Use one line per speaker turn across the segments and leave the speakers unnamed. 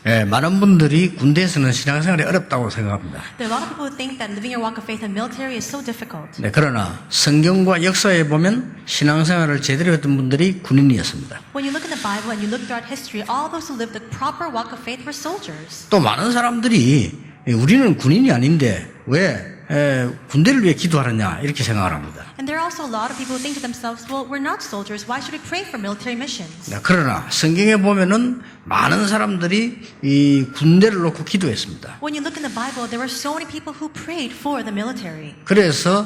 예, 많은 분들이 군대에서는 신앙생활이 어렵다고 생각합니다.
There are a lot of people who think that living your walk of faith in military is so difficult.
네, 그러나 성경과 역사에 보면 신앙생활을 제대로 했던 분들이 군인이었습니다.
When you look in the Bible and you look throughout history, all those who lived the proper walk of faith were soldiers.
또 많은 사람들이 우리는 군인이 아닌데 왜 군대를 위해 기도하느냐 이렇게 생각을 합니다.
And there are also a lot of people who think to themselves, well, we're not soldiers. Why should we pray for military missions?
네, 그러나 성경에 보면은 많은 사람들이 이 군대를 놓고 기도했습니다.
When you look in the Bible, there were so many people who prayed for the military.
그래서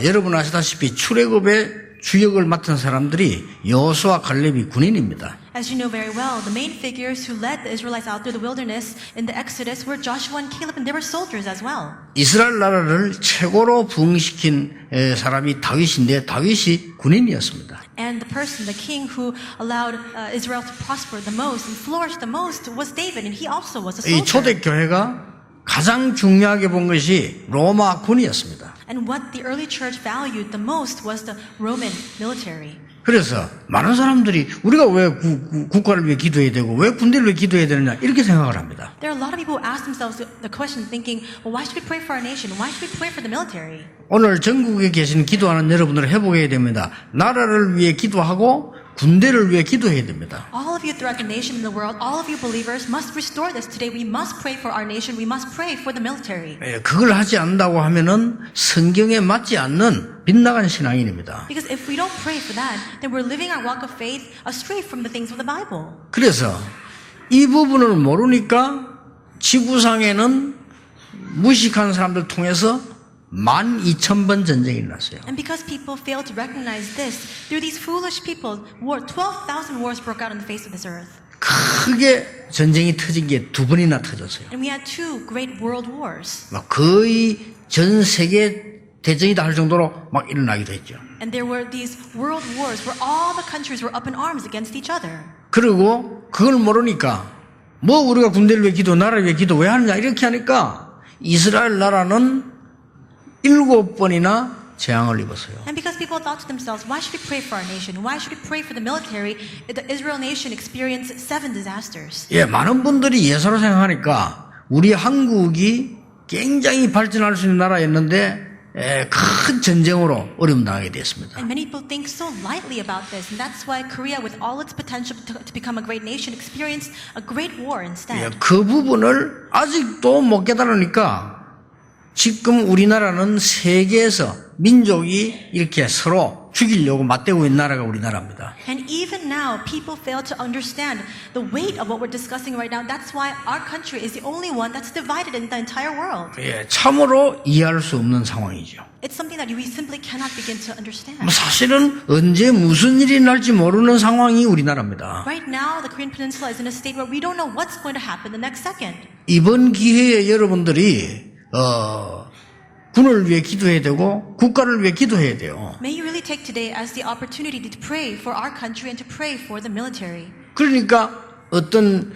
여러분 아시다시피 출애굽의 주역을 맡은 사람들이 여호수아 갈렙이 군인입니다.
As you know very well, the main figures who led the Israelites out through the wilderness in the Exodus were Joshua and Caleb, and they were soldiers as well.
이스라엘 나라를 최고로 부흥시킨 사람이 다윗인데 다윗이 군인이었습니다.
And the person, the king who allowed Israel to prosper the most and flourish the most was David, and he also was a
이
soldier.
초대교회가 가장 중요하게 본 것이 로마 군이었습니다.
And what the early church valued the most was the Roman military.
그래서 많은 사람들이 우리가 왜 국가를 위해 기도해야 되고 왜 군대를 위해 기도해야 되느냐 이렇게 생각을 합니다.
There are a lot of people who ask themselves the question thinking, well, why should we pray for our nation? Why should we pray for the military?
오늘 전국에 계신 기도하는 여러분들을 회복해야 됩니다. 나라를 위해 기도하고 군대를 위해 기도해야 됩니다.
All of you throughout the nation and the world, all of you believers must restore this today. We must pray for our nation. We must pray for the military.
그걸 하지 않는다고 하면은 성경에 맞지 않는 빗나간 신앙인입니다.
Because if we don't pray for that, then we're living our walk of faith astray from the things of the Bible.
그래서 이 부분을 모르니까 지구상에는 무식한 사람들 통해서 12,000번 전쟁이 났어요.
And because people fail to recognize this, through these foolish people, 12,000 wars broke out on the face of this earth.
크게 전쟁이 터진 게 2번이나 터졌어요.
And we had 2 great world wars.
막 거의 전 세계 대전이다 할 정도로 막 일어나기도 했죠.
And there were these world wars where all the countries were up in arms against each other.
그리고 그걸 모르니까 뭐 우리가 군대를 위해 기도, 나라를 위해 기도 왜 하느냐 이렇게 하니까 이스라엘 나라는 7번이나 재앙을 입었어요.
And because people thought to themselves, why should we pray for our nation? Why should we pray for the military? The Israel nation experienced 7 disasters.
예, 많은 분들이 예사로 생각하니까 우리 한국이 굉장히 발전할 수 있는 나라였는데 큰 전쟁으로 어려움 당하게 됐습니다.
And many people think so lightly about this, and that's why Korea, with all its potential to become a great nation, experienced a great war instead.
예, 그 부분을 아직도 못 깨달으니까 지금 우리나라는 세계에서 민족이 이렇게 서로 죽이려고 맞대고 있는 나라가 우리나라입니다.
And even now, people fail to understand the weight of what we're discussing right now. That's why our country is the only one that's divided in the entire world.
예, 참으로 이해할 수 없는 상황이죠.
It's something that we simply cannot begin to understand.
사실은 언제 무슨 일이 날지 모르는 상황이 우리나라입니다.
Right now, the Korean Peninsula is in a state where we don't know what's going to happen the next second.
이번 기회에 여러분들이 군을 위해 기도해야 되고 국가를 위해 기도해야 돼요.
May you really take today as the opportunity to pray for our country and to pray for the military.
그러니까 어떤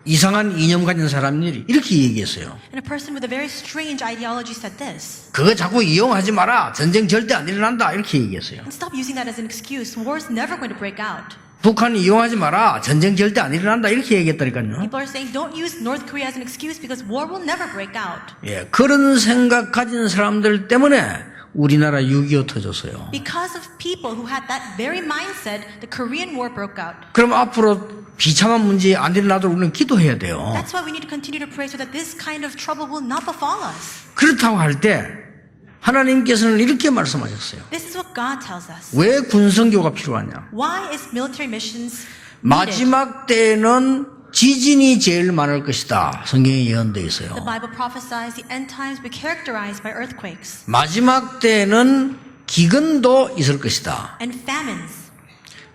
이상한 이념 가진 사람들이 이렇게 얘기했어요.
And a person with a very strange ideology said this.
그거 자꾸 이용하지 마라. 전쟁 절대 안 일어난다. 이렇게 얘기했어요.
And stop using that as an excuse. War's never going to break out.
북한이 이용하지 마라. 전쟁 절대 안 일어난다. 이렇게 얘기했다니까요.
People are saying don't use North Korea as an excuse because war will never break out.
예, 그런 생각 가진 사람들 때문에 우리나라 6.25 터졌어요.
Because of people who had that very mindset, the Korean War broke out.
그럼 앞으로 비참한 문제 안 일어나도록 우리는 기도해야 돼요.
That's why we need to continue to pray so that this kind of trouble will not befall us.
그렇다고 할 때 하나님께서는 이렇게 말씀하셨어요.
This is what God tells us.
왜 군성교가 필요하냐?
Why is military missions needed?
마지막 때에는 지진이 제일 많을 것이다. 성경에 예언되어 있어요.
The Bible prophesies the end times will be characterized by earthquakes
마지막 때에는 기근도 있을 것이다.
and famines.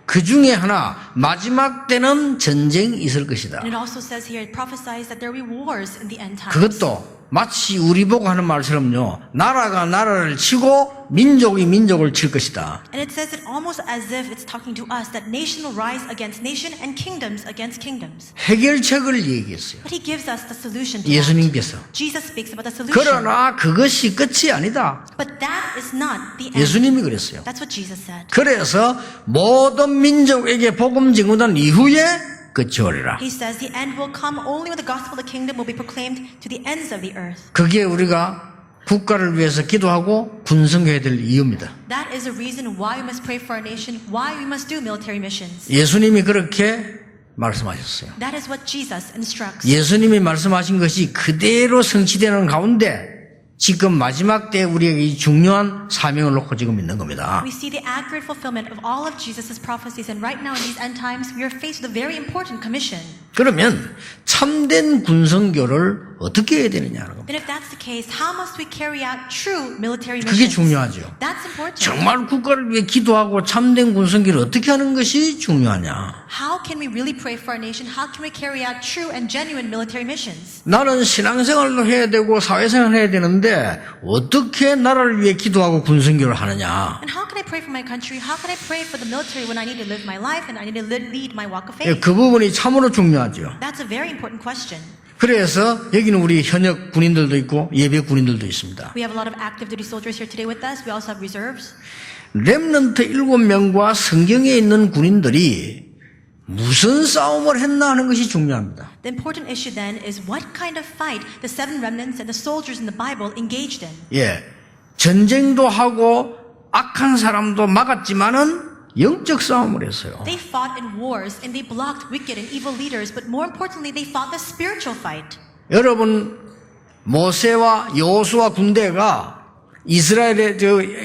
그 중에 하나 마지막 때는 전쟁이 있을 것이다.
And it also says here, it prophesies that there will be wars in the end times.
그것도 마치 우리 보고 하는 말처럼요. 나라가 나라를 치고 민족이 민족을 칠 것이다.
And it says it almost as if it's talking to us that nation will rise against nation and kingdoms against kingdoms.
해결책을 얘기했어요.
But he gives us the solution to
예수님께서.
that. Jesus speaks about the solution.
그러나 그것이 끝이 아니다.
But that is not the end.
예수님이 그랬어요.
That's what Jesus said.
그래서 모든 민족에게 복음 증거한 이후에 끝이 오리라.
He says the end will come only when the gospel of the kingdom will be proclaimed to the ends of the earth.
그게 우리가 국가를 위해서 기도하고 군성해야 될 이유입니다.
That is the reason why we must pray for our nation, why we must do military missions.
예수님이 그렇게 말씀하셨어요.
That is what Jesus instructs.
예수님이 말씀하신 것이 그대로 성취되는 가운데 지금 마지막 때 우리에게 이 중요한 사명을 놓고 지금 있는 겁니다.
We see the accurate fulfillment of all of Jesus' prophecies, and right now in these end times, we are faced with a very important commission.
그러면 참된 군성교를 어떻게 해야 되느냐는 겁니다.
Then if that's the case, how must we carry out true military
그게
missions?
중요하죠.
That's important.
정말 국가를 위해 기도하고 참된 군성교를 어떻게 하는 것이 중요하냐.
How can we really pray for our nation? How can we carry out true and genuine military missions?
나는 신앙생활도 해야 되고 사회생활을 해야 되는데 어떻게 나라를 위해 기도하고 군성교를 하느냐.
And how can I pray for my country? How can I pray for the military when I need to live my life and I need to lead my walk of
예,
faith?
그 부분이 참으로 중요하죠.
That's a very important question.
그래서 여기는 우리 현역 군인들도 있고 예비 군인들도 있습니다.
We have a lot of active duty soldiers here today with us. We also have reserves.
렘넌트 7명과 성경에 있는 군인들이 무슨 싸움을 했나 하는 것이 중요합니다.
The important issue then is what kind of fight the seven remnants and the soldiers in the Bible engaged in.
예, 전쟁도 하고 악한 사람도 막았지만은 영적 싸움을 했어요.
They fought in wars and they blocked wicked and evil leaders, but more importantly, they fought the spiritual fight.
여러분, 모세와 여호수아 군대가 이스라엘의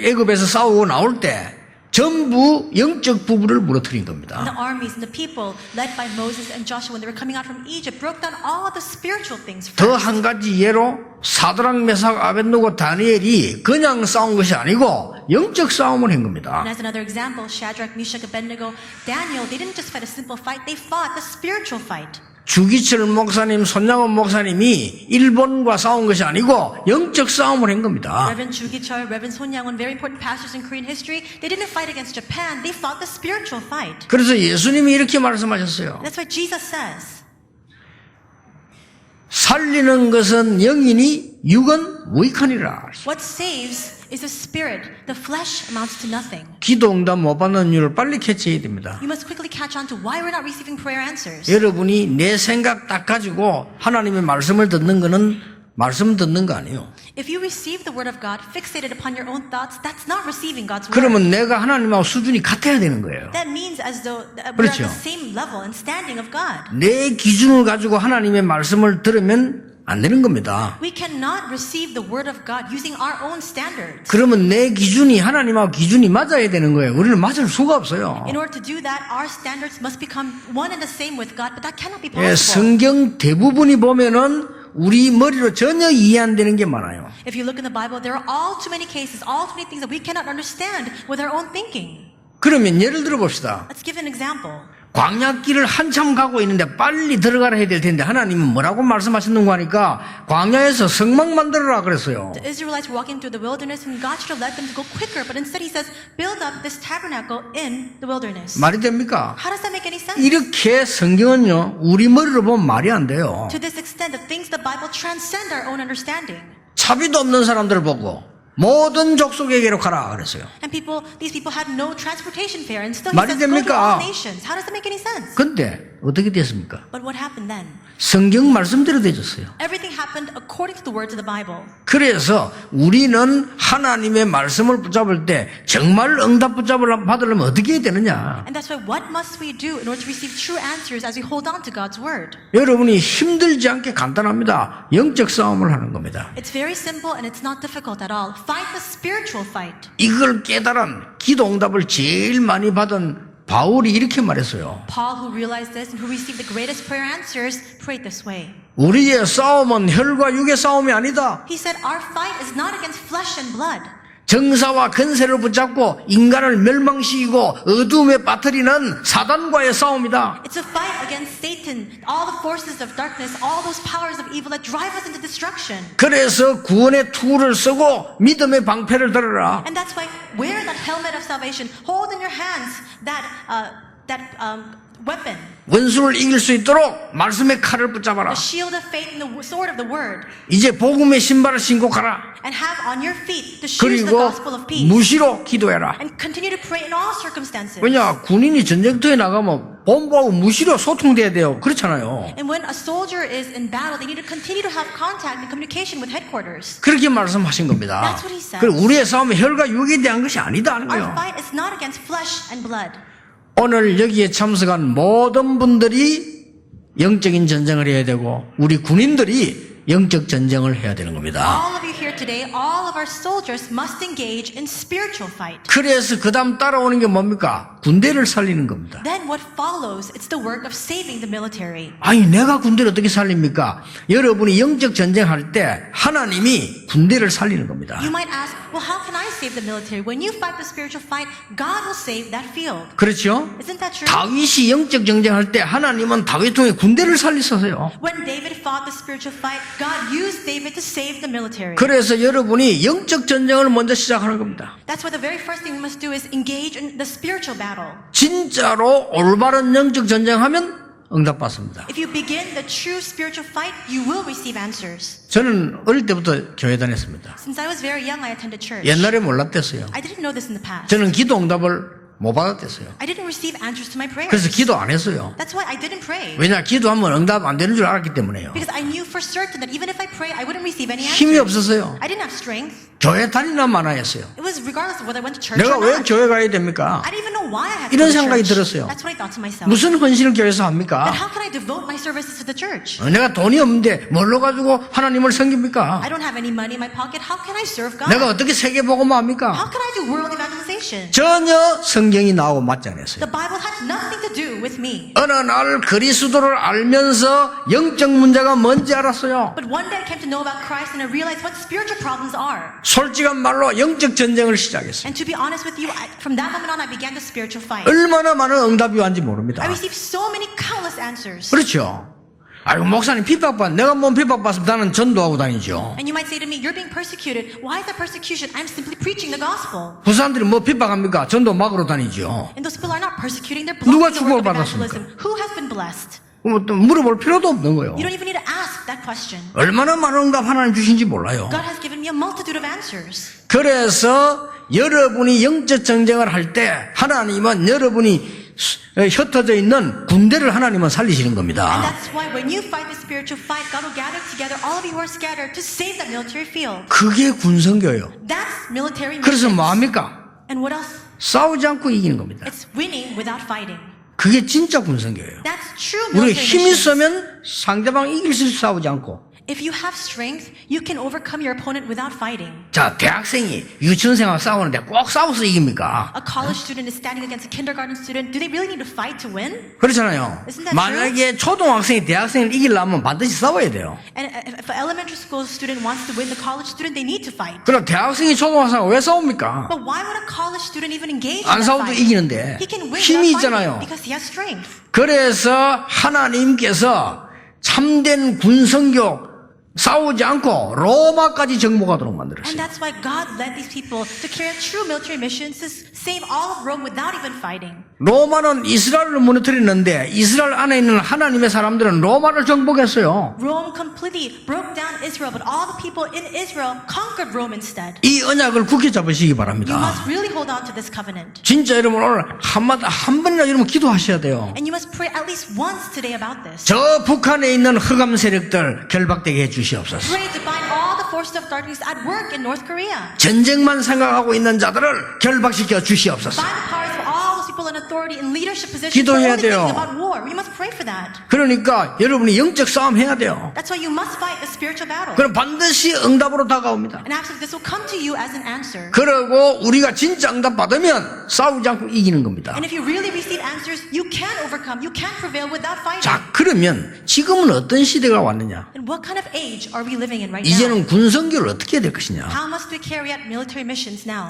애굽에서 싸우고 나올 때 전부 영적 부부를 무너뜨린 겁니다.
And the armies and the people led by Moses and Joshua when they were coming out from Egypt broke down all the spiritual things
더
first.
한 가지 예로 사드락 메삭 아벳느고 다니엘이 그냥 싸운 것이 아니고 영적 싸움을 한 겁니다.
And as another example, Shadrach, Meshach, Abednego, Daniel, they didn't just fight a simple fight, they fought the spiritual fight.
주기철 목사님, 손양원 목사님이 일본과 싸운 것이 아니고 영적 싸움을 한 겁니다.
Reverend Chu Gi-chul, Reverend Son Yang-won, very important pastors in Korean history, they didn't fight against Japan, they fought the spiritual fight.
그래서 예수님이 이렇게 말씀하셨어요.
That's what Jesus says.
살리는 것은 영이니 육은 무익하니라.
What saves is the spirit. The flesh amounts to nothing.
기도 응답 못 받는 이유를 빨리 캐치해야 됩니다.
You must quickly catch on to why we're not receiving prayer answers.
여러분이 내 생각 딱 가지고 하나님의 말씀을 듣는 거는 말씀 듣는 거 아니에요.
If you receive the word of God fixated upon your own thoughts, that's not receiving God's word.
그러면 내가 하나님하고 수준이 같아야 되는 거예요.
That means as though we're
그렇죠.
at the same level and standing of God.
내 기준을 가지고 하나님의 말씀을 들으면 안 되는 겁니다.
We cannot receive the word of God using our own standards.
그러면 내 기준이 하나님하고 기준이 맞아야 되는 거예요. 우리는 맞을 수가 없어요.
In order to do that, our standards must become one and the same with God, but that cannot be
예,
possible.
성경 대부분이 보면은 우리 머리로 전혀 이해 안 되는 게 많아요.
If you look in the Bible, there are all too many cases, all too many things that we cannot understand with our own thinking.
그러면 예를 들어 봅시다.
Let's give an example.
광야길을 한참 가고 있는데 빨리 들어가라 해야 될 텐데 하나님은 뭐라고 말씀하셨는가 하니까 광야에서 성막 만들어라 그랬어요.
The Israelites were walking through the wilderness and God should have led them to go quicker, but instead he says, build up this tabernacle in the wilderness.
말이 됩니까?
How does that make any sense?
이렇게 성경은요 우리 머리로 보면 말이 안 돼요.
To this extent, the things of the Bible transcend our own understanding.
차비도 없는 사람들을 보고 모든 족속에게로 가라 그랬어요.
And these people had no transportation fare, and still he
말이
says, go to
됩니까?
all nations. How does that make any sense?
근데 어떻게 됐습니까?
But what happened then?
성경 말씀대로 되졌어요.
Everything happened according to the words of the Bible.
그래서 우리는 하나님의 말씀을 붙잡을 때 정말 응답 받으려면 어떻게 해야 되느냐?
And that's why what must we do in order to receive true answers as we hold on to God's word?
여러분이 힘들지 않게 간단합니다. 영적 싸움을 하는 겁니다.
It's very simple and it's not difficult at all. Fight the spiritual fight.
이걸 깨달은 기도 응답을 제일 많이 받은 바울이 이렇게 말했어요.
Paul, who realized this and who received the greatest prayer answers, prayed this way.
우리의 싸움은 혈과 육의 싸움이 아니다.
He said, our fight is not against flesh and blood.
정사와 근세를 붙잡고 인간을 멸망시키고 어둠에 빠뜨리는 사단과의 싸움이다.
It's a fight against Satan, all the forces of darkness, all those powers of evil that drive us into destruction.
그래서 구원의 투구를 쓰고 믿음의 방패를 들어라.
And that's why wear that helmet of salvation. Hold in your hands that weapon.
원수를 이길 수 있도록 말씀의 칼을 붙잡아라.
The shield of faith and the sword of the word.
이제 복음의 신발을 신고 가라.
And have on your feet the shoes of the
그리고
gospel of peace.
무시로 기도해라.
And continue to pray in all circumstances.
왜냐 군인이 전쟁터에 나가면 본부하고 무시로 소통돼야 돼요. 그렇잖아요.
And when a soldier is in battle, they need to continue to have contact and communication with headquarters.
그렇게 말씀하신 겁니다.
That's what he says.
그리고 우리의 싸움은 혈과 육에 대한 것이 아니다 하는
Our
거예요.
fight is not against flesh and blood.
오늘 여기에 참석한 모든 분들이 영적인 전쟁을 해야 되고 우리 군인들이 영적 전쟁을 해야 되는 겁니다.
All of you here today, all of our soldiers must engage in spiritual fight.
그래서 그 다음 따라오는 게 뭡니까? 군대를 살리는 겁니다.
Then what follows, it's the work of saving the military.
아니 내가 군대를 어떻게 살립니까? 여러분이 영적 전쟁할 때 하나님이 군대를 살리는 겁니다.
You might ask, well, how can I save the military? When you fight the spiritual fight, God will save that field.
그렇죠?
Isn't that true?
다윗이 영적 전쟁할 때 하나님은 다윗 통해 군대를 살리셨어요.
When David fought the spiritual fight, God used David to save the military.
그래서 여러분이 영적 전쟁을 먼저 시작하는 겁니다.
That's why the very first thing we must do is engage in the spiritual battle.
진짜로 올바른 영적 전쟁하면 응답받습니다.
If you begin the true spiritual fight, you will receive answers.
저는 어릴 때부터 교회 다녔습니다.
Since I was very young, I attended church.
옛날에 몰랐댔어요.
I didn't know this in the past.
저는 기도 응답을 못 받았댔어요.
I didn't receive answers to my prayers.
그래서 기도 안 했어요.
That's why I didn't pray.
왜냐 기도하면 응답 안 되는 줄 알았기 때문에요.
Because I knew for certain that even if I pray, I wouldn't receive any answers.
힘이 없었어요.
I didn't have strength.
교회 다니나 마나 했어요.
It was regardless of whether I went to church
내가
or
왜
not.
교회 가야 됩니까?
I didn't even know why I had to
이런
go to
생각이
church.
들었어요.
That's what I thought to myself.
무슨 헌신을 교회에서
Then
합니까?
how can I devote my services to the church?
내가 돈이 없는데 뭘로 가지고 하나님을 섬깁니까?
I don't have any money in my pocket. How can I serve God?
내가 어떻게 세계복음을 합니까?
How can I do world evangelization?
전혀 성경이 나오고 맞지 않았어요.
The Bible had nothing to do with me.
어느 날 그리스도를 알면서 영적 문제가 뭔지 알았어요.
But one day I came to know about Christ and I realized what spiritual problems are.
솔직한 말로 영적 전쟁을 시작했어요.
And to be honest with you, from that moment on I began the spiritual fight.
얼마나 많은 응답이 왔는지 모릅니다.
I received so many countless answers.
그렇죠. 아이고 목사님 핍박받 내가 뭔 핍박받으면 나는 전도하고 다니죠.
And you might say to me, you're being persecuted. Why is that persecution? I'm simply preaching the gospel.
그 사람들이 뭐 핍박합니까? 전도 막으러 다니죠.
And those people are not persecuting. They're
누가
blocking the work of
축복을 받았습니까?
evangelism. Who has been blessed?
뭐 또 물어볼 필요도 없는 거예요.
You don't even need to ask that question.
얼마나 많은 응답 하나님 주신지 몰라요.
God has given me a multitude of answers.
그래서 여러분이 영적 전쟁을 할 때 하나님은 여러분이 흩어져 있는 군대를 하나님은 살리시는
And
겁니다.
that's why when you fight the spiritual fight, God will gather together all of you who are scattered to save that military field.
그게 군성교예요.
That's military
그래서
missions.
뭐 합니까?
And what else?
싸우지 않고 이기는 겁니다.
It's winning without fighting.
그게 진짜 군성교예요.
That's true
우리
military
힘이
missions.
있으면 상대방 이길 수 있어 싸우지 않고.
If you have strength, you can overcome your opponent without fighting.
자, 대학생이 유치원생하고 싸우는데 꼭 싸워서 이깁니까?
A college student is standing against a kindergarten student. Do they really need to fight to win?
그렇잖아요.
Isn't that
만약에 초등학생이 대학생을 이기려면 반드시 싸워야 돼요.
And if an elementary school student wants to win the college student, they need to fight.
그럼 대학생이 초등학생하고 왜 싸웁니까?
But why would a college student even engage
안
in that
싸워도
fight?
이기는데
He can win
힘이
without
있잖아요.
fighting because he has strength.
그래서 하나님께서 참된 군성교 싸우지 않고 로마까지 정복하도록
And
만들었어요.
that's why God led these people to carry out true military missions to save all of Rome without even fighting.
로마는 이스라엘을 무너뜨렸는데 이스라엘 안에 있는 하나님의 사람들은 로마를 정복했어요.
Rome completely broke down Israel, but all the people in Israel conquered Rome instead.
이 언약을 굳게 잡으시기
You
바랍니다.
must really hold on to this covenant.
진짜 여러분 오늘 한 번이나 여러분 기도하셔야 돼요.
And you must pray at least once today about this.
저 북한에 있는 흑암 세력들 결박되게 해주시옵소서.
Pray to bind all the forces of darkness at work in North Korea.
전쟁만 생각하고 있는 자들을 결박시켜 주시옵소서.
Bind the powers of all those people in authority in leadership positions who
기도해야
are only thinking
돼요.
about war. You must pray for that.
그러니까 여러분이 영적 싸움 해야 돼요.
That's why you must fight a spiritual battle.
그럼 반드시 응답으로 다가옵니다.
And after this will come to you as an answer.
그리고 우리가 진짜 응답 받으면 싸우지 않고 이기는 겁니다.
And if you really receive answers, you can overcome. You can prevail without fighting.
자, 그러면 지금은 어떤 시대가 왔느냐?
And what kind of age are we living in right now?
이제는 군성교를 어떻게 해야 될 것이냐?
How must we carry out military missions now?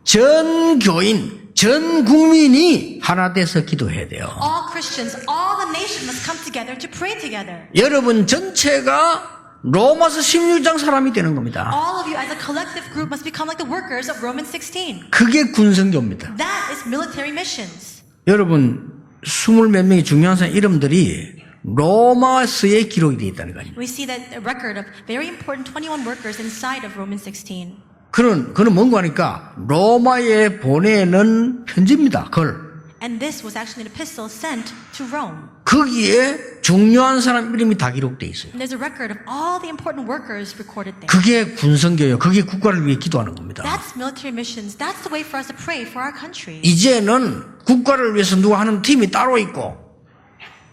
전 교인, 전 국민이 하나 돼서 기도해야 돼요.
All Christians, all the nation must come together to pray together.
여러분 전체가 로마서 16장 사람이 되는 겁니다.
All of you as a collective group must become like the workers of Romans 16.
그게 군성교입니다.
That is military missions.
여러분 20몇 명의 중요한 사람 이름들이 로마서에 기록이 되어 있다는 거 아닙니까?
We see that a record of very important 21 workers inside of Romans 16.
그는 뭔가 하니까 로마에 보내는 편지입니다. 글.
And this was actually an epistle sent to Rome.
거기에 중요한 사람 이름이 다 기록돼 있어요.
And there's a record of all the important workers recorded there.
그게 군성교예요. 그게 국가를 위해 기도하는 겁니다.
That's military missions. That's the way for us to pray for our country.
이제는 국가를 위해서 누가 하는 팀이 따로 있고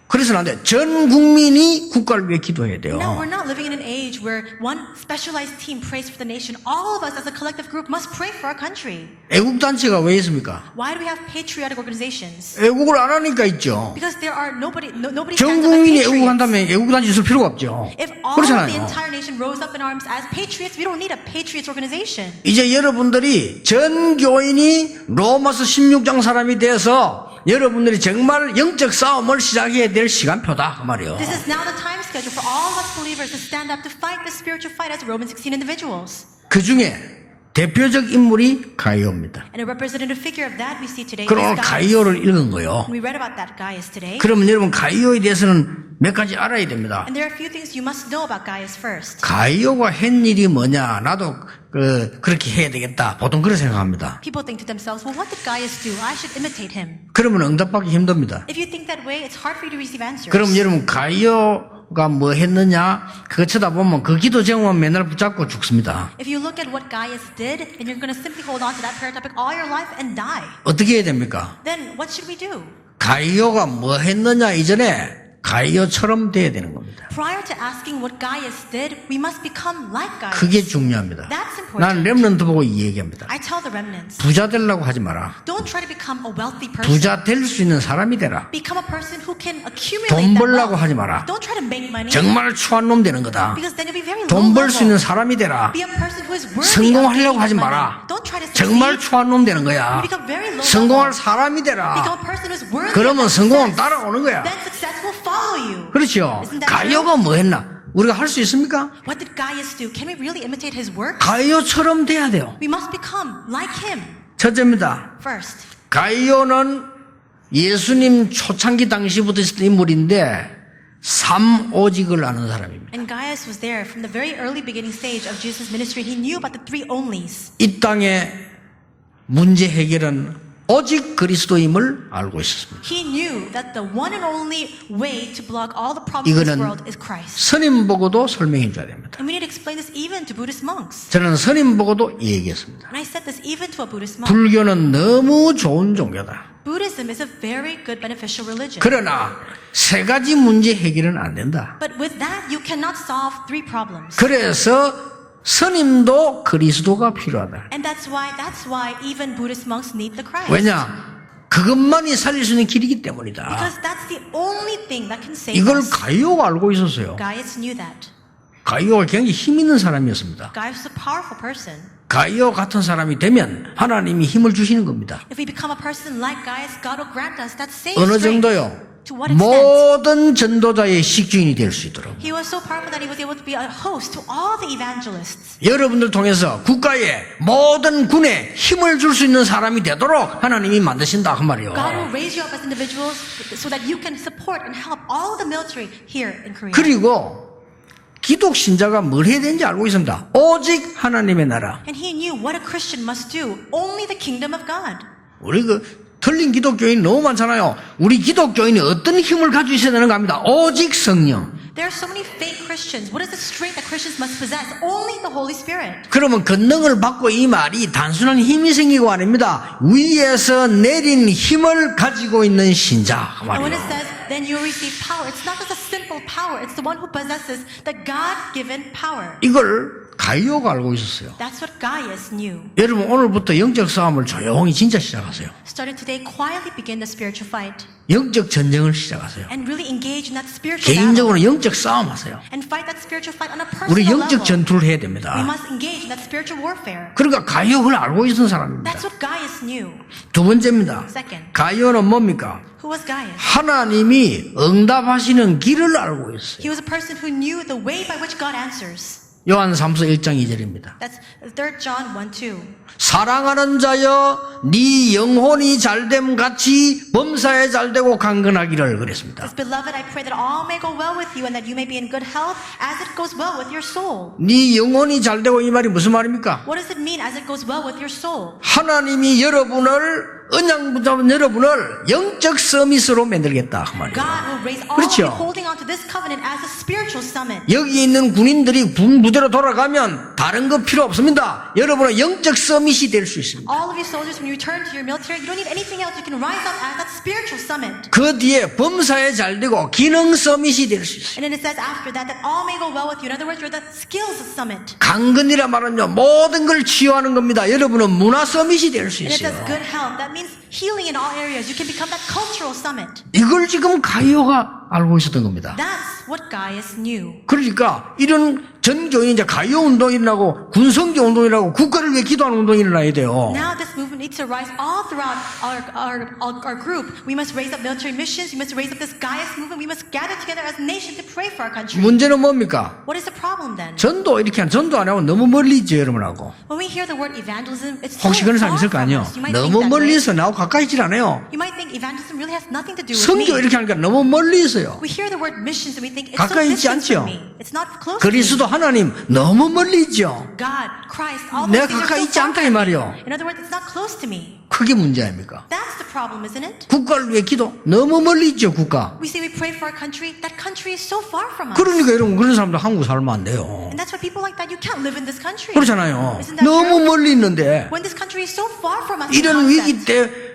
그래서는 안 돼. 전 국민이 국가를 위해 기도해야 돼요.
Now we're not living in an age where one specialized team prays for the nation. All of us as a collective group must pray for our country.
애국단체가 왜 있습니까?
Why do we have patriotic organizations?
애국을 안 하니까 있죠.
Because there are nobody
전
stands up as
국민이
patriots.
애국한다면 애국단체 있을 필요가 없죠.
If all of the
그렇잖아요.
entire nation rose up in arms as patriots, we don't need a patriots organization.
이제 여러분들이 전 교인이 로마서 16장 사람이 돼서 여러분들이 정말 영적 싸움을 시작해야 될 시간표다 그 말이에요.
This is now the time schedule for all of us believers to stand up to fight the spiritual fight as Romans 16 individuals.
그 중에 대표적 인물이 가이오입니다.
And a representative figure of that we see today
그럼
is
오늘
Gaius.
가이오를 읽은 거예요.
We read about that Gaius today.
그러면 여러분 가이오에 대해서는 몇 가지 알아야 됩니다.
And there are a few things you must know about Gaius first.
가이오가 한 일이 뭐냐? 나도 그렇게 해야 되겠다. 보통 그렇게 생각합니다.
People think to themselves, well, what did Gaius do? I should imitate him.
그러면 응답받기 힘듭니다.
If you think that way, it's hard for you to receive answers.
그럼 여러분 가이오가 뭐 했느냐? 그거 쳐다보면 그 기도 제목만 맨날 붙잡고 죽습니다.
If you look at what Gaius did, then you're going to simply hold on to that prayer topic all your life and die.
어떻게 해야 됩니까?
Then what should we do?
가이오가 뭐 했느냐 이전에 가이오처럼 돼야 되는 겁니다.
Prior to asking what Gaius did, we must become like Gaius.
그게 중요합니다.
That's important.
난 렘넌트 보고 이 얘기합니다.
I tell the remnants,
부자 되려고 하지 마라.
don't try to become a wealthy person.
부자 될 수 있는 사람이 되라.
Become a person who can accumulate
돈
that
벌려고
wealth.
하지 마라.
Don't try to make money.
정말 추한 놈 되는 거다.
Because then you'll be very low
돈 벌 수 있는
level.
사람이 되라.
Be a person who is worthy
성공하려고
of
하지
gaining
마라.
money. Don't try to succeed.
정말 추한 놈 되는 거야.
You become very low
성공할
level.
사람이
Become
되라.
a person who is worthy
그러면
of
성공은
success.
따라오는 거야.
Then success will follow you.
그렇죠.
Isn't that
가이오가 뭐 했나? 우리가 할 수 있습니까?
What did Gaius do? Can we really imitate his work?
가이오처럼 돼야 돼요.
We must become like him.
첫째입니다.
First,
가이오는 예수님 초창기 당시부터 있었던 인물인데 3오직을 아는 사람입니다.
and Gaius was there from the very early beginning stage of Jesus' ministry. He knew about the three onlys.
이 땅의 문제 해결은 오직 그리스도임을 알고 있었습니다.
He knew that the one and only way to block all the problems of this
이거는
world is Christ.
스님 보고도 설명해 줘야 됩니다.
And we need to explain this even to Buddhist monks.
저는 스님 보고도 얘기했습니다.
And I said this even to a Buddhist monk.
불교는 너무 좋은 종교다.
Buddhism is a very good beneficial religion.
그러나 세 가지 문제 해결은 안 된다.
But with that, you cannot solve three problems.
그래서 스님도 그리스도가 필요하다.
And that's why even Buddhist monks need the Christ.
왜냐? 그것만이 살릴 수 있는 길이기 때문이다.
Because that's the only thing that can save
이걸
us.
가이오가 알고 있었어요.
Gaius knew that.
가이오가 굉장히 힘 있는 사람이었습니다.
Gaius was a powerful person.
가이오 같은 사람이 되면 하나님이 힘을 주시는 겁니다.
If we become a person like Gaius, God will grant us that same
어느
strength.
정도요?
To what extent?
모든 전도자의 식주인이 될 수 있도록.
He was so powerful that he was able to be a host to all the evangelists.
여러분들 통해서 국가의 모든 군에 힘을 줄 수 있는 사람이 되도록 하나님이 만드신다 그 말이에요.
God will raise you up as individuals so that you can support and help all the military here in Korea.
그리고 기독 신자가 뭘 해야 되는지 알고 있습니다. 오직 하나님의 나라.
And he knew what a Christian must do. Only the kingdom of God.
우리 틀린 기독교인 너무 많잖아요. 우리 기독교인이 어떤 힘을 가지고 있어야 되는가 합니다. 오직 성령.
There are so many fake Christians. What is the strength that Christians must possess? Only the Holy Spirit.
그러면 권능을 받고 이 말이 단순한 힘이 생기고 아닙니다. 위에서 내린 힘을 가지고 있는 신자 그
And when it
말이에요.
says, then you receive power, it's not just a simple power. It's the one who possesses the God-given power.
이걸 가이오가 알고 있었어요.
That's what Gaius knew.
여러분 오늘부터 영적 싸움을 조용히 진짜 시작하세요.
Starting today, quietly begin the spiritual fight.
영적 전쟁을 시작하세요.
And really engage in that spiritual battle.
개인적으로 영적 싸움 하세요.
And fight that spiritual fight on a
우리
personal
영적
level.
전투를 해야
We
됩니다.
must engage in that spiritual warfare.
그러니까 가이오를 알고 있는 사람입니다.
That's what Gaius knew.
두 번째입니다.
Second,
가이오는 뭡니까?
who was Gaius?
하나님이 응답하시는 길을 알고 있어요.
He was a person who knew the way by which God answers.
요한 3서 1장 2절입니다.
That's 3 John 1:2.
사랑하는 자여 네 영혼이 잘됨 같이 범사에 잘되고 강건하기를 그랬습니다.
Says, Beloved, I pray that all may go well with you and that you may be in good health as it goes well with your soul.
네 영혼이 잘되고 이 말이 무슨 말입니까?
What does it mean as it goes well with your soul?
하나님이 여러분을 언약 붙잡은 여러분을 영적 서밋으로 만들겠다 그 말이에요.
God will raise all of
그렇죠.
you holding on to this covenant as a spiritual summit.
여기 있는 군인들이 군 부대로 돌아가면 다른 거 필요 없습니다. 여러분은 영적 서밋이 될 수 있습니다.
All of you soldiers, when you return to your military, you don't need anything else. You can rise up as that spiritual summit.
그 뒤에 범사에 잘 되고 기능 서밋이 될 수 있어요.
And then it says after that, that all may go well with you. In other words, you're the skills summit.
강건이라 말은요 모든 걸 치유하는 겁니다. 여러분은 문화 서밋이 될 수
And it
있어요.
says good health. That means healing in all areas. You can become that cultural summit.
이걸 지금 가이오가 알고 있었던 겁니다.
That's what Gaius knew.
그러니까 이런 전교인 이제 가이오 운동이 일어나고 군성교 운동이 일어나고 국가를 위해 기도하는 운동이 일어나야 돼요.
Now this movement needs to rise all throughout our group. We must raise up military missions. We must raise up this Gaius movement. We must gather together as a nation to pray for our country.
문제는 뭡니까?
What is the problem then?
전도 이렇게 전도 안 하고 너무 멀리 있죠 여러분하고.
When we hear the word evangelism, it's so
혹시 그런 사람
far
있을 거
from
아니에요.
us. You might think
너무
that
멀리
way.
있어 나하고 가까이 있질 않아요.
You might think evangelism really has nothing to do with me.
성교 이렇게 하니까 너무 멀리 있어요.
We hear the word missions and we think it's so
가까이 있지
distant
않죠?
from me. It's not close to me.
그리스도 하나님 너무 멀리 있죠.
God, Christ, all
내가
those things
가까이
are
있지
so
않다
far
이
from me.
말이요.
In other words, it's not close to me.
그게 문제 아닙니까?
That's the problem, isn't it?
국가를 위해 기도 너무 멀리 있죠 국가.
We say we pray for our country. That country is so far from us.
그러니까 여러분 그런 사람들 한국 살면 안 돼요.
And that's why people like that, you can't live in this country.
그렇잖아요.
Isn't that
너무
true?
멀리 있는데
When this country is so far from us,
이런
in
위기
concept,
때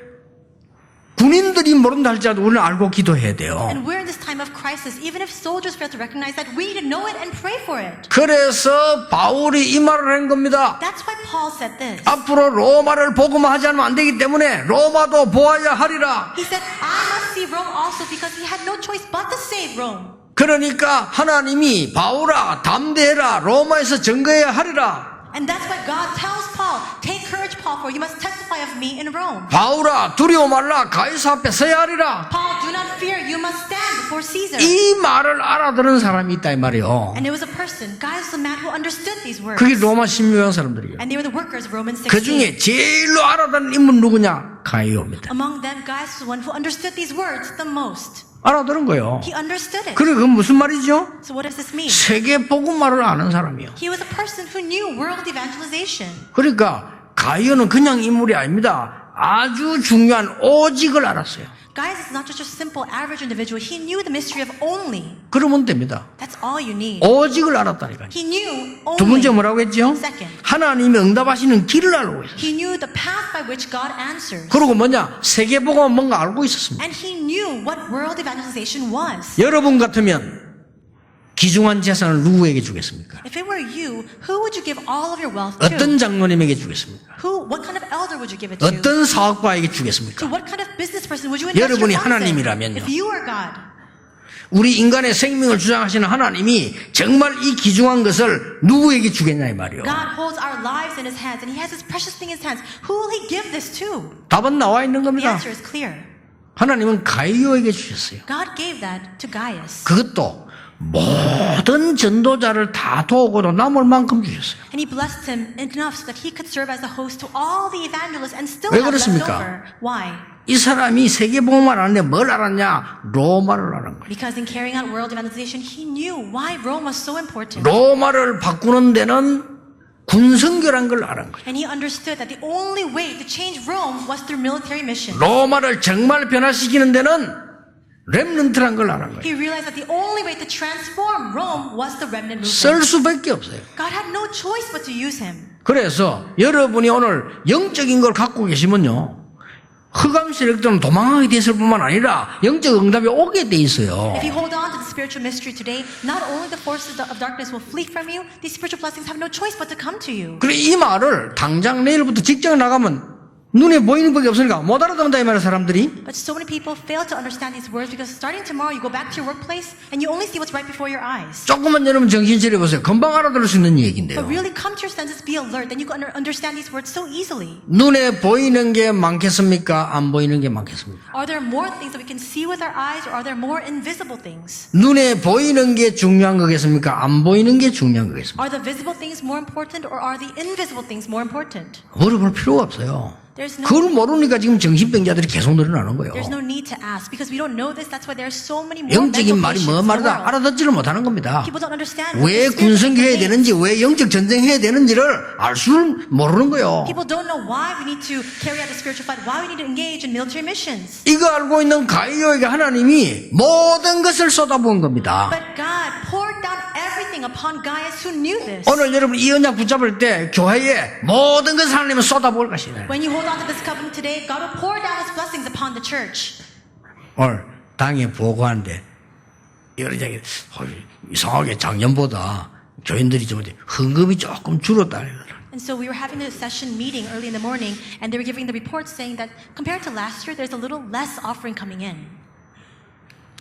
군인들이 모른다 할지라도 우리는 알고 기도해야 돼요.
and we're in this time of crisis, even if soldiers fail to recognize that, we need to know it and pray for it.
그래서 바울이 이 말을 한 겁니다.
That's why Paul said this.
앞으로 로마를 복음화하지 않으면 안 되기 때문에 로마도 보아야 하리라.
He said, I must see Rome also because he had no choice but to save Rome.
그러니까 하나님이 바울아 담대해라 로마에서 증거해야 하리라.
And that's why God tells Paul, take courage, Paul, for you must testify of me in Rome.
바울아 두려워 말라 가이사 앞에 서야 하리라.
Paul, do not fear, you must stand before Caesar.
이 말을 알아들은 사람이 있다 이 말이요.
And it was a person, Gaius was a man who understood these words.
그게 로마 신묘한 사람들이에요.
And they were the workers of Romans 16.
그 중에 제일로 알아듣는 인물 누구냐? 가이오입니다.
Among them, Gaius was the one who understood these words the most.
알아들은 거예요.
He understood it.
그래 그건 무슨 말이죠?
So what does this mean?
세계 복음화를 아는 사람이요.
He was a person who knew world evangelization.
그러니까 가이오는 그냥 인물이 아닙니다. 아주 중요한 오직을 알았어요.
Gaius is not just a simple average individual. He knew the mystery of only.
그러면 됩니다.
That's all you need.
오직을 알았다니까요.
He knew
두 번째
only.
뭐라고 했죠?
Second.
하나님이 응답하시는 길을 알고 있었어요.
He knew the path by which God answers.
그리고 뭐냐? 세계 복음은 뭔가 알고 있었습니다.
And he knew what world evangelization was.
여러분 같으면 귀중한 재산을 누구에게 주겠습니까?
If it were you, who would you give all of your wealth to?
어떤 장로님에게 주겠습니까?
What kind of elder would you give it to?
어떤 사업가에게
To
주겠습니까?
what kind of business person would you invest your
여러분이
funds in?
하나님이라면요.
If you were God.
우리 인간의 생명을 주장하시는 하나님이 정말 이 귀중한 것을 누구에게 주겠냐 이 말이요.
God holds our lives in his hands and he has this precious thing in his hands. Who will he give this to?
답은 나와 있는
The
겁니다.
answer is clear.
하나님은 가이오에게 주셨어요.
God gave that to Gaius.
그것도 모든 전도자를 다 도우고도 남을 만큼 주셨어요.
And he blessed him enough so that he could serve as a host to all the evangelists and still
왜
have left
그렇습니까?
over. Why?
이 사람이 세계복음을 알았는데 뭘 알았냐? 로마를 아는 거예요.
Because in carrying out world evangelization, he knew why Rome was so important.
로마를 바꾸는 데는 군성교란 걸 알은 거예요.
And he understood that the only way to change Rome was through military mission.
로마를 정말 변화시키는 데는 렘넌트란 걸 알은 거예요.
He realized that the only way to transform Rome was the remnant movement.
쓸 수밖에 없어요.
God had no choice but to use him.
그래서 여러분이 오늘 영적인 걸 갖고 계시면요. 흑암 세력들은 도망하게 됐을 뿐만 아니라 영적 응답이 오게 돼 있어요.
If you hold on to the spiritual mystery today, not only the forces of darkness will flee from you, these spiritual blessings have no choice but to come to you.
그래 이 말을 당장 내일부터 직장 나가면 눈에 보이는 법이 없으니까 못 알아듣는다 이 말이야 사람들이.
But so many people fail to understand these words because starting tomorrow you go back to your workplace and you only see what's right before your eyes.
조금만 여러분 정신 차려보세요. 금방 알아들을 수 있는 얘기인데요.
But really come to your senses, be alert, then you can understand these words so easily.
눈에 보이는 게 많겠습니까? 안 보이는 게 많겠습니까?
Are there more things that we can see with our eyes or are there more invisible things?
눈에 보이는 게 중요한 거겠습니까? 안 보이는 게 중요한 거겠습니까?
Are the visible things more important or are the invisible things more important?
물어볼 필요가 없어요.
There's no
그걸 모르니까 지금 정신병자들이 계속 늘어나는 거예요.
There's no need to ask because we don't know this. That's why there are so many more
영적인
mental
말이
patients
뭐
in the
말이다
world.
알아듣지를 못하는 겁니다.
People don't understand what
왜
the Spirit
군성해야
means.
되는지, 왜 영적 전쟁해야 되는지를 알 줄 모르는 거예요.
People don't know why we need to carry out the spiritual fight, why we need to engage in military missions.
이거 알고 있는 가이오에게 하나님이 모든 것을 쏟아부은 겁니다.
But God poured down everything upon Gaius who knew this.
오늘 여러분 이 언약 붙잡을 때 교회에 모든 것을 하나님은 쏟아부을 것이다.
When you hold on to this covenant today, God will pour down His blessings upon the church.
오늘 당에 보고하는데 이상하게 작년보다 교인들이 좀 헌금이 조금 줄었다.
And so we were having a session meeting early in the morning, and they were giving the report saying that compared to last year, there's a little less offering coming in.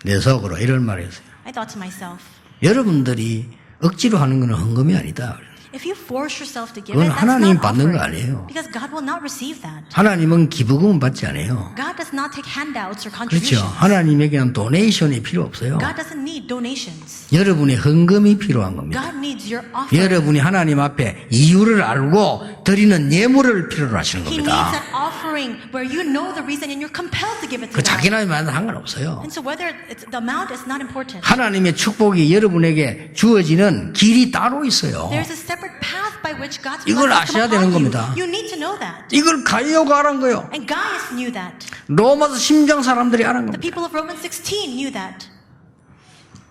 내 속으로 이런 말을 했어요.
I thought to myself,
여러분들이 억지로 하는 것은 헌금이 아니다.
if you force yourself to give
그건
it, that's
하나님이
not
받는 거
offering.
아니에요.
Because God will not receive that.
하나님은 기부금은 받지 않아요.
God does not take handouts or
그렇죠.
contributions.
하나님에게는 도네이션이 필요 없어요.
God doesn't need donations.
여러분의 헌금이 필요한 겁니다.
God needs your offering.
여러분이 하나님 앞에 이유를 알고 드리는 예물을 필요로 하시는
He needs
겁니다.
that offering where you know the reason and you're compelled to give it to
그
God.
자기 나이만 상관없어요.
And so whether it's, the amount is not important.
하나님의 축복이 여러분에게 주어지는 길이 따로 있어요.
There's a separate path by which God's
이걸
blessings
아셔야
come
되는
upon you.
겁니다.
You need to know that.
이걸 가이오가 알은 거예요.
And Gaius knew that.
로마서 심장 사람들이 알은
The
겁니다.
people of Romans 16 knew that.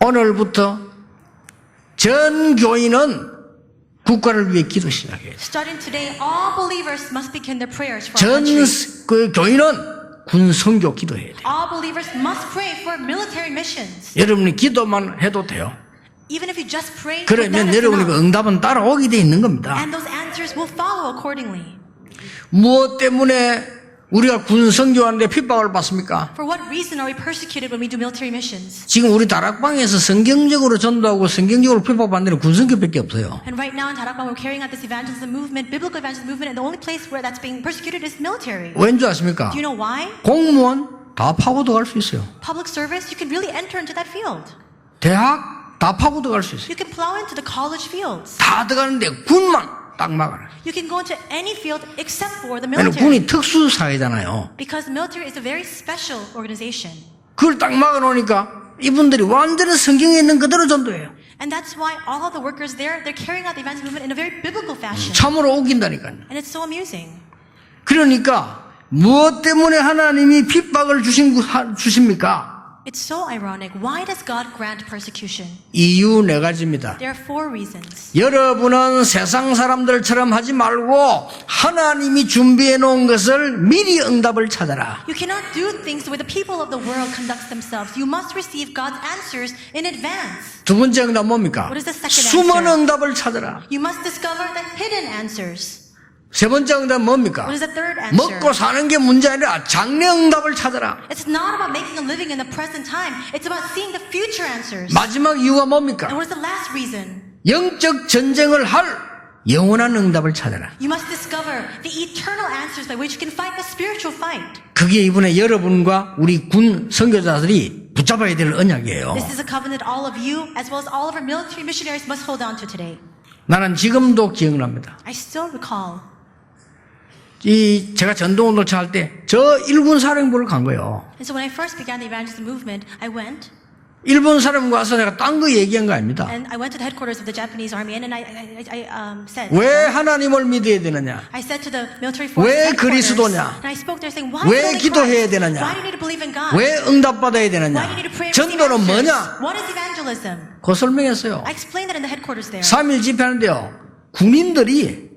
오늘부터 전 교인은 국가를 위해 기도 시작해요.
Starting today, all believers must begin their prayers for
전
our country.
그 교인은 군 선교 기도해야 돼요.
All believers must pray for military missions.
여러분이 기도만 해도 돼요.
Even if you just pray,
그러면
that is
여러분이 그
enough.
응답은 따라오게 돼 있는 겁니다.
And those answers will follow accordingly.
무엇 때문에 우리가 군 선교하는데 핍박을 받습니까?
For what reason are we persecuted when we do military missions?
지금 우리 다락방에서 성경적으로 전도하고 성경적으로 핍박받는 데는 군 선교밖에 없어요.
And right now in Tarakbang, we're carrying out this evangelism movement, biblical evangelism movement, and the only place where that's being persecuted is military.
왠 줄 아십니까?
Do you know why?
공무원 다 파고 들어갈 수 있어요.
Public service, you can really enter into that field.
대학 다 파고 들어갈 수 있어요.
You can plow into the college fields.
다 들어가는데 군만 딱 막아라.
You can go into any field except for the
왜냐면
military.
군이 특수 사회잖아요.
Because the military is a very special organization.
그걸 딱 막아놓으니까 이분들이 완전히 성경에 있는 그대로 전도해요.
And that's why all of the workers there, they're carrying out the evangelism movement in a very biblical fashion.
참으로 웃긴다니까요.
And it's so amusing.
그러니까 무엇 때문에 하나님이 핍박을 주십니까?
It's so ironic. Why does God grant persecution?
이유 네 가지입니다.
There are 4 reasons.
여러분은 세상 사람들처럼 하지 말고 하나님이 준비해 놓은 것을 미리 응답을 찾아라.
You cannot do things the way the people of the world conduct themselves. You must receive God's answers in advance.
두 번째 응답 뭡니까?
What is the second
숨은
answer?
응답을 찾아라.
You must discover the hidden answers.
세 번째 응답 뭡니까?
What is the third answer?
먹고 사는 게 문제 아니라 장래 응답을 찾아라.
It's not about making a living in the present time. It's about seeing the future answers.
마지막 이유가
And
뭡니까?
what is the last reason?
영적 전쟁을 할 영원한 응답을 찾아라.
You must discover the eternal answers by which you can fight the spiritual fight.
그게 이번에 여러분과 우리 군 선교자들이 붙잡아야 될 언약이에요.
This is a covenant all of you, as well as all of our military missionaries, must hold on to today.
나는 지금도 기억납니다.
I still recall.
제가 전도운동차 할 때 저 일본 사령부를 간 거예요.
And so when I first began the evangelism movement, I went
일본 사령부 가서 내가 딴 거 얘기한 거 아닙니다.
and I went to the headquarters of the Japanese army and I said,
왜 하나님을 믿어야 되느냐?
I said to the military
왜
forces
그리스도냐?
and I spoke there saying, why
왜
do you
기도해야
Christ?
되느냐?
Why do you need to believe in God?
왜 응답받아야
Why do you
되느냐?
need to pray and receive
전도는
answers?
뭐냐?
What is evangelism?
그 설명했어요.
I explained that in the headquarters there.
3일 집회하는데요. 군인들이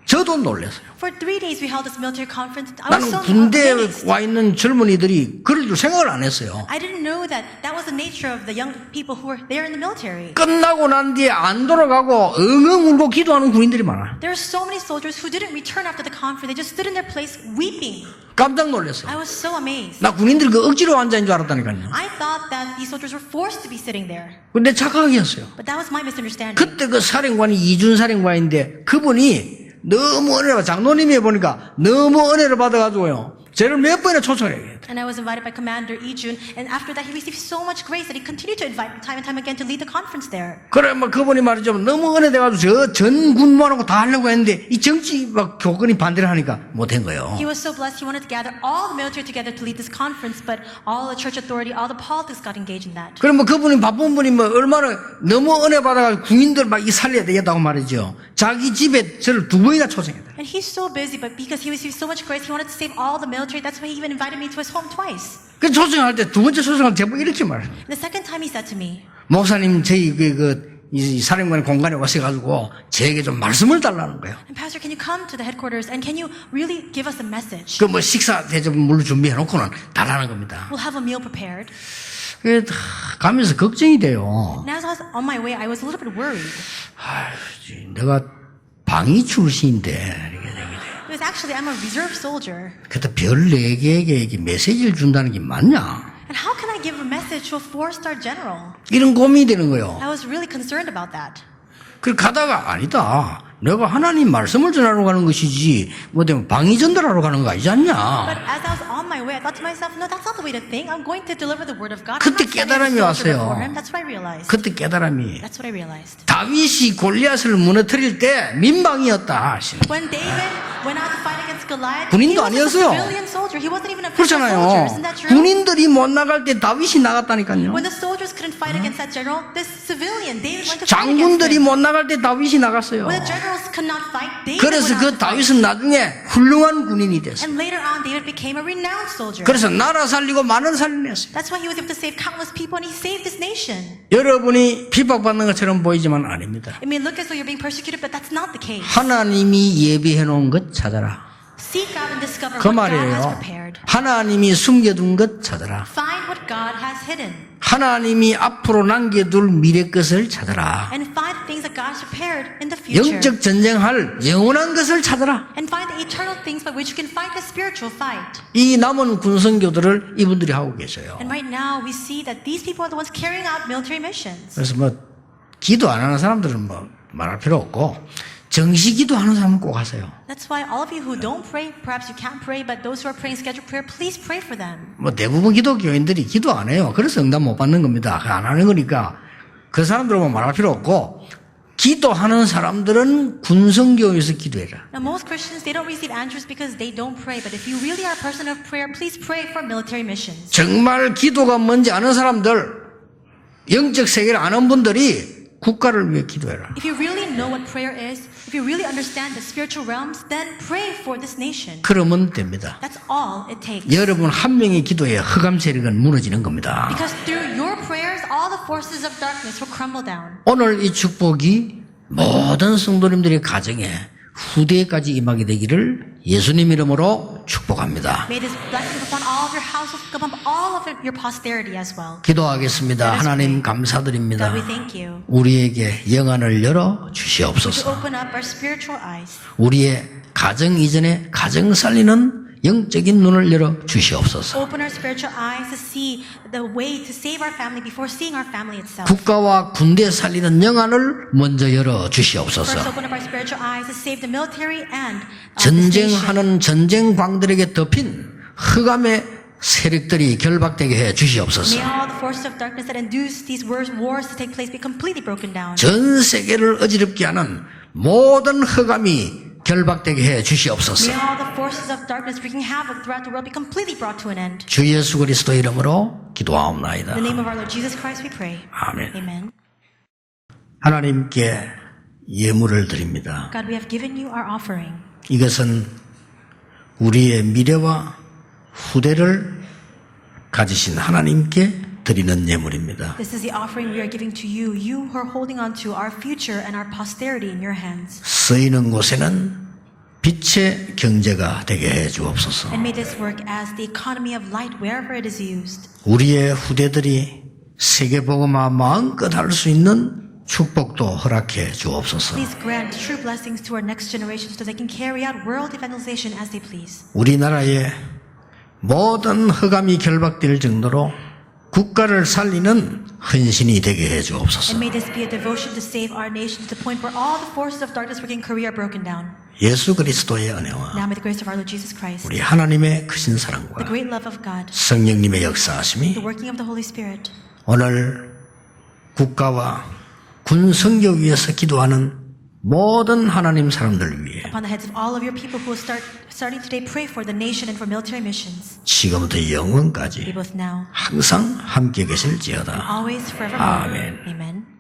저도 놀랐어요.
For 3 days we held this military conference. I was
나는
so
군대에
amazed.
와 있는 젊은이들이 그럴 줄 생각을 안 했어요.
I didn't know that that was the nature of the young people who were there in the military.
끝나고 난 뒤에 안 돌아가고 엉엉 울고 기도하는 군인들이 많아.
There were so many soldiers who didn't return after the conference. They just stood in their place weeping.
깜짝 놀랐어요.
I was so amazed.
나 군인들이 그 억지로 앉아있는 줄 알았다니까요.
I thought that these soldiers were forced to be sitting there.
근데 착각이었어요.
But that was my misunderstanding.
그때 그 사령관이 이준 사령관인데 그분이 너무 은혜를 장로님이 보니까 너무 은혜를 받아가지고요. 쟤를 몇 번이나 초청해야 돼.
And I was invited by Commander Lee-jun, and after that he received so much grace that he continued to invite me time and time again to lead the conference there.
그래, 뭐, 그분이 말이죠. 너무 은혜돼가지고 전 군무하고 다 하려고 했는데, 이 정치 막 교권이 반대를 하니까 못한 거예요.
He was so blessed, he wanted to gather all the military together to lead this conference, but all the church authority, all the politics got engaged in that.
그럼 뭐 그분이 바쁜 분이 뭐 얼마나 너무 은혜 받아가지고 국민들 막 이 살려야 되겠다고 말이죠. 자기 집에 저를 2번이나 초청했다.
And he's so busy, but because he received so much grace, he wanted to save all the military. That's why he even invited me to his home twice.
그 초청할 때 2번째 초청할 때 제보 이렇게 말해요.
And the second time he said to me,
목사님, 저희 이 사령관 공간에 오셔가지고 저에게 좀 말씀을 달라는 거예요.
and Pastor, can you come to the headquarters and can you really give us a message?
그 뭐 식사 대접물로 준비해놓고는 달라는 겁니다.
We'll have a meal prepared.
그 가면서 걱정이 돼요.
And as I was on my way, I was a little bit worried.
아유, 내가 방위 출신인데 이렇게 되게 돼.
Because actually, I'm a reserve soldier.
그때 별 4개에게 이렇게 메시지를 준다는 게 맞냐?
And how can I give a message to a 4-star general?
이런 고민이 되는 거예요.
I was really concerned about that.
그 가다가 아니다. 내가 하나님 말씀을 전하러 가는 것이지 뭐 되면 방위 전달하러 가는 거 아니지 않냐?
But as I was on my way, I thought to myself, no, that's not the way to think. I'm going to deliver the word of God.
그때
I'm not
깨달음이
standing as a soldier
왔어요.
before him. That's what I realized.
그때 깨달음이
That's what I realized.
다윗이 골리앗을 무너뜨릴 때 민방이었다.
When David went out to fight against Goliath,
군인도
he was a
아니었어요.
civilian soldier. He wasn't even a professional soldier.
그렇잖아요.
Isn't that true?
군인들이 못 나갈 때 다윗이 나갔다니까요.
When the soldiers couldn't fight against that general, this civilian, David went to fight against
장군들이
him.
못 나갈 때 다윗이 나갔어요.
When the generals could not fight, David
그래서
went out
그
to fight.
다윗은 나중에 훌륭한 군인이 됐어요.
And later on, David became a renowned soldier.
그래서 나라 살리고 많은 살려냈어요.
That's why he was able to save countless people, and he saved this nation.
여러분이 핍박받는 것처럼 보이지만 아닙니다.
It may look as though you're being persecuted, but that's not the case.
하나님이 예비해 놓은 것 찾아라.
Seek out and discover
그
what God has
말이에요.
prepared.
하나님이 숨겨둔 것 찾아라.
Find what God has hidden.
하나님이 앞으로 남겨둘 미래 것을 찾아라.
And find the things that God has prepared in the future.
영적 전쟁할 영원한 것을 찾아라.
And find the eternal things by which you can fight the spiritual fight.
이 남은 군성교들을 이분들이 하고 계셔요.
And right now we see that these people are the ones carrying out military missions.
그래서 뭐 기도 안 하는 사람들은 뭐 말할 필요 없고 정시 기도하는 사람은 꼭 하세요.
That's why all of you who don't pray, perhaps you can't pray, but those who are praying scheduled prayer, please pray for them.
뭐 대부분 기독교인들이 기도 안 해요. 그래서 응답 못 받는 겁니다. 안 하는 거니까 그 사람들은 말할 필요 없고 기도하는 사람들은 군성교에서 기도해라.
Now most Christians, they don't receive answers because they don't pray, but if you really are a person of prayer, please pray for military missions.
정말 기도가 뭔지 아는 사람들, 영적 세계를 아는 분들이 국가를 위해 기도해라.
If you really know what prayer is, if you really understand the spiritual realms, then pray for this nation.
그러면 됩니다.
That's all it takes.
여러분 한 명의 기도에 흑암 세력은 무너지는 겁니다.
Because through your prayers, all the forces of darkness will crumble down.
오늘 이 축복이 모든 성도님들의 가정에 후대까지 임하게 되기를 예수님 이름으로 축복합니다.
May this blessing upon all of your households, upon all of your posterity as well.
기도하겠습니다. 하나님 감사드립니다.
God, we thank you.
우리에게 영안을 열어
To
주시옵소서.
open up our spiritual eyes.
우리의 가정 이전에 가정 살리는 영적인 눈을 열어 주시옵소서.
Open our spiritual eyes to see the way to save our family before seeing our family itself.
국가와 군대 살리는 영안을 먼저 열어
First,
주시옵소서.
open up our spiritual eyes to save the military and this nation.
전쟁하는 전쟁광들에게 덮인 흑암의 세력들이 결박되게 해 주시옵소서.
May all the forces of darkness that induce these wars to take place be completely broken down.
전 세계를 어지럽게 하는 모든 흑암이 결박되게 해 주시옵소서.
May all the forces of darkness wreaking havoc throughout the world be completely brought to an end.
주 예수 그리스도 이름으로 기도하옵나이다.
In the name of our Lord Jesus Christ we pray.
아멘.
Amen.
하나님께 예물을 드립니다.
God, we have given you our offering.
이것은 우리의 미래와 후대를 가지신 하나님께 드리는 예물입니다.
This is the offering we are giving to you, you who are holding on to our future and our posterity in your hands.
쓰이는 곳에는 빛의 경제가 되게 해 주옵소서.
And may this work as the economy of light wherever it is used.
우리의 후대들이 세계복음화 마음껏 할 수 있는 축복도 허락해 주옵소서.
Please grant true blessings to our next generation so they can carry out world evangelization as they please.
우리나라의 모든 흑암이 결박될 정도로 국가를 살리는 헌신이 되게 해 주옵소서.
And may this be a devotion to save our nation to the point where all the forces of darkness working in Korea are broken down.
예수 그리스도의 은혜와
Now may the grace of our Lord Jesus Christ,
우리 하나님의 크신
the
사랑과
great love of God,
성령님의 역사하심이
the working of the Holy Spirit,
오늘 국가와 군 성교 위에서 기도하는 모든 하나님 사람들 위해
upon the heads of all of your people who will starting today pray for the nation and for military missions,
지금부터
be
영원까지
both now,
항상 함께 계실지어다.
always, forevermore.
아멘.
Amen.